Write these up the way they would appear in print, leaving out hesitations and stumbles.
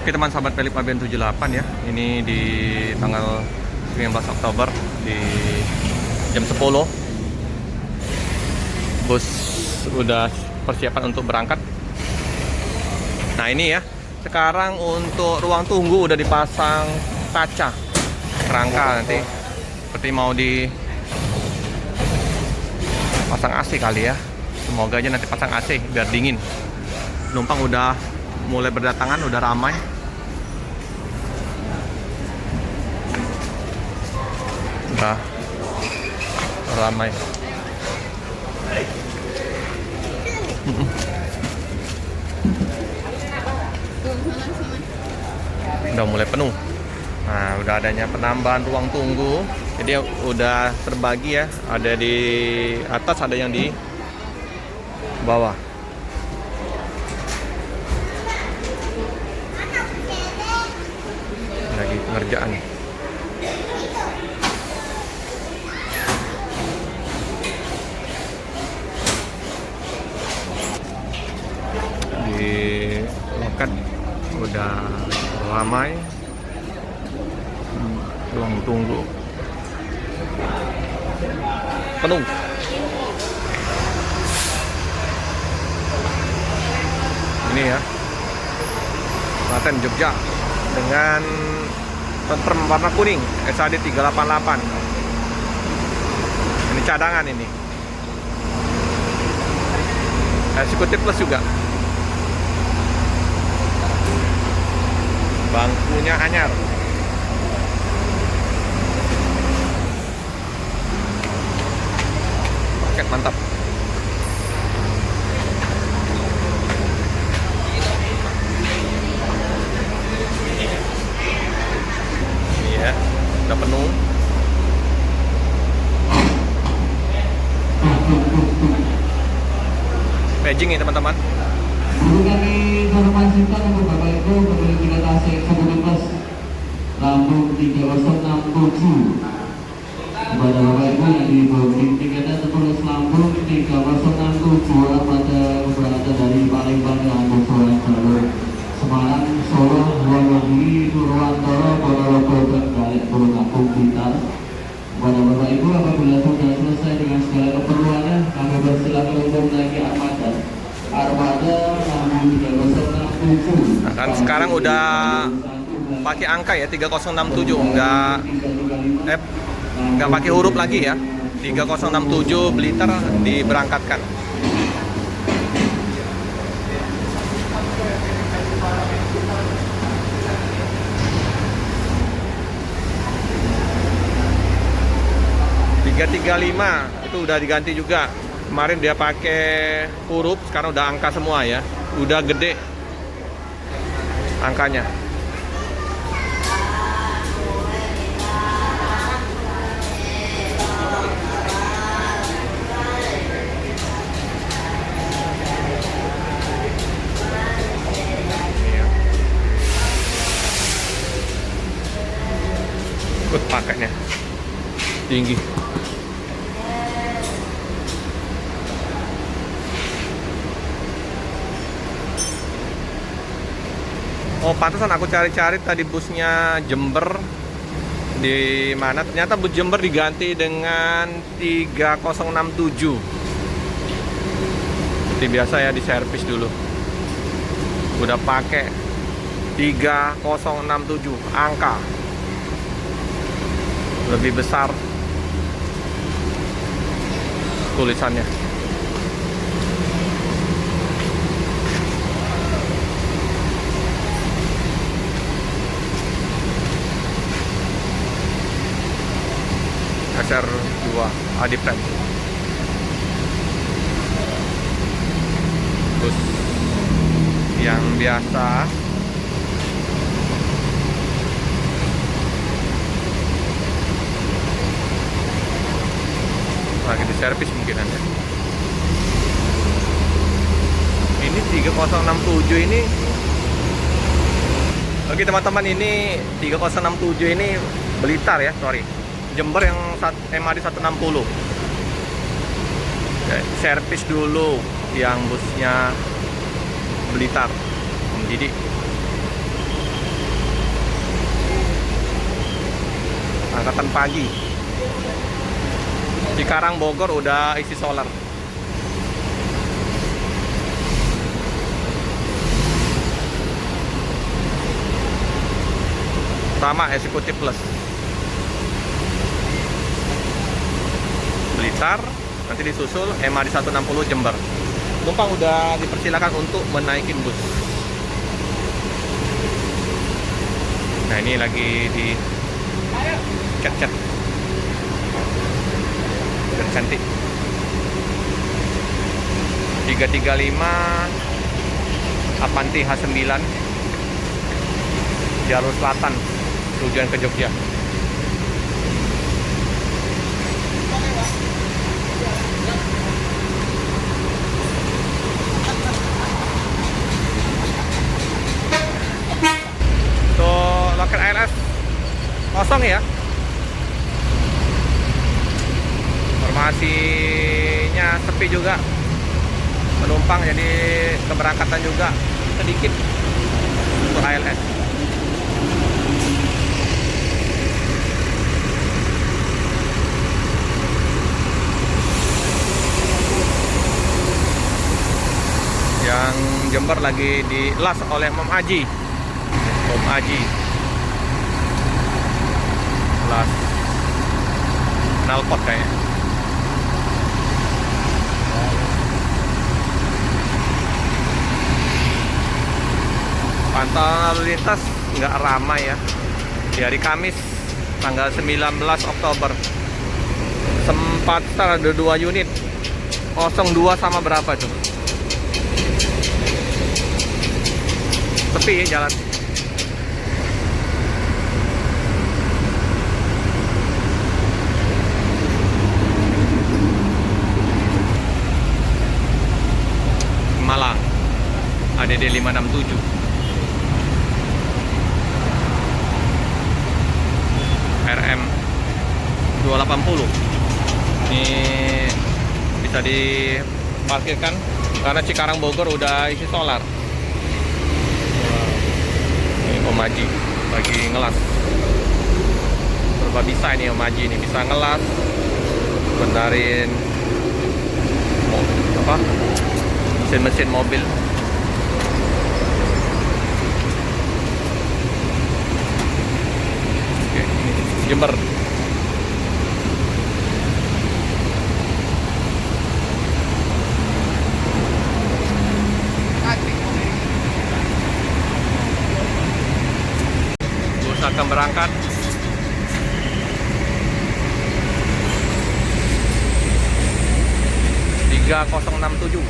Oke teman sahabat Pelip Aben 78 ya. Ini di tanggal 19 Oktober di jam 10. Bus udah persiapan untuk berangkat. Nah ini ya. Sekarang untuk ruang tunggu udah dipasang kaca kerangka, nanti seperti mau dipasang AC kali ya. Semoga aja nanti pasang AC biar dingin. Penumpang udah mulai berdatangan, udah ramai. Udah ramai. Udah mulai penuh. Nah, udah adanya penambahan ruang tunggu. Jadi udah terbagi ya. Ada di atas, ada yang di bawah. Lagi pengerjaan. Di loket udah ramai. Ruang tunggu penuh. Ini ya, Klaten Jogja dengan tentrem warna kuning SAD 388. Ini cadangan ini. Eksekutif plus juga. Bangkunya anyar. Paket mantap. Ini ya, udah penuh. Paging ya teman-teman. Perlu kami informasikan untuk Bapak Ibu pemilik kereta AC Eksekutif Plus Lambung 3067 kepada Bapak Ibu yang di booking tiketnya tertulis Lambung 3067 pada berada dari Palembang Lambung Solo jalur Semarang, Solo, Wonogiri, Purwantoro, Ponorogo, Trenggalek, Purwokerto, Blitar. Kepada Bapak Ibu apabila sudah selesai dengan segala keperluannya, kami persilakan untuk menaiki armada Lambung 3067. Nah, kan sekarang udah pakai angka ya 3067, nggak pakai huruf lagi ya. 3067 Blitar diberangkatkan. lima itu udah diganti juga. Kemarin dia pakai huruf, sekarang udah angka semua ya. Udah gede angkanya. Paketnya tinggi. Oh, pantesan aku cari-cari tadi busnya Jember di mana, ternyata bus Jember diganti dengan 3067. Seperti biasa ya, di servis dulu. Udah pakai 3067 angka. Lebih besar tulisannya. SR2 Adipren. Terus yang biasa lagi di servis mungkin ada. Ini 3067 ini. Oke teman-teman, ini 3067 ini Blitar ya, sorry. Jember yang MAD 160. Oke, servis dulu yang busnya Blitar. Om Didi. Berangkatan pagi. Cikarang Bogor udah isi solar. Sama eksekutif plus. Blitar, nanti disusul MAD 160 Jember. Penumpang udah dipersilakan untuk menaikin bus. Nah ini lagi di cat-cat dan cantik. 335 Avanti H9 jalur selatan tujuan ke Jogja. Tuh loket ALS kosong ya. Informasinya sepi juga penumpang, jadi keberangkatan juga sedikit untuk ALS. Yang Jember lagi dilas oleh Om Aji. Om Aji las knalpot kayaknya. Pantauan lalu lintas nggak ramai ya di hari Kamis tanggal 19 Oktober. Sempat start ada 2 unit 02 sama berapa tuh, sepi ya jalan. Malang ADD 567 RM 280. Ini bisa diparkirkan karena Cikarang Bogor udah isi solar. Ini Om Haji lagi ngelas. Serba bisa ini Om Haji ini, bisa ngelas, benerin apa? Mesin mobil. Oke, ini Jember. Bus akan berangkat. Tiga 067.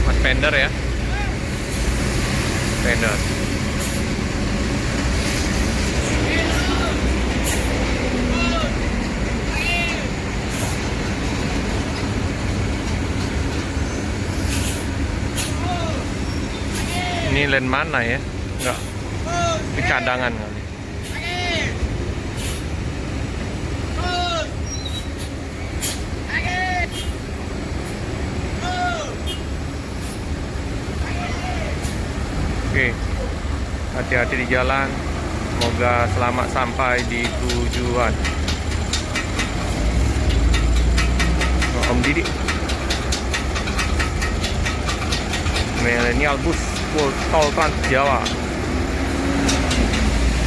Mas Pender ya, Pender. Ini lane mana ya? Enggak, di cadangan kali. Oke, hati-hati di jalan. Semoga selamat sampai di tujuan. Om Didi, Millennial Bus Full Tol Trans Jawa.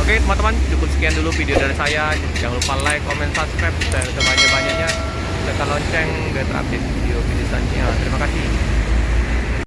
Oke teman-teman, cukup sekian dulu video dari saya. Jangan lupa like, comment, subscribe, dan sebanyak-banyaknya tekan lonceng biar terupdate video-video selanjutnya. Terima kasih.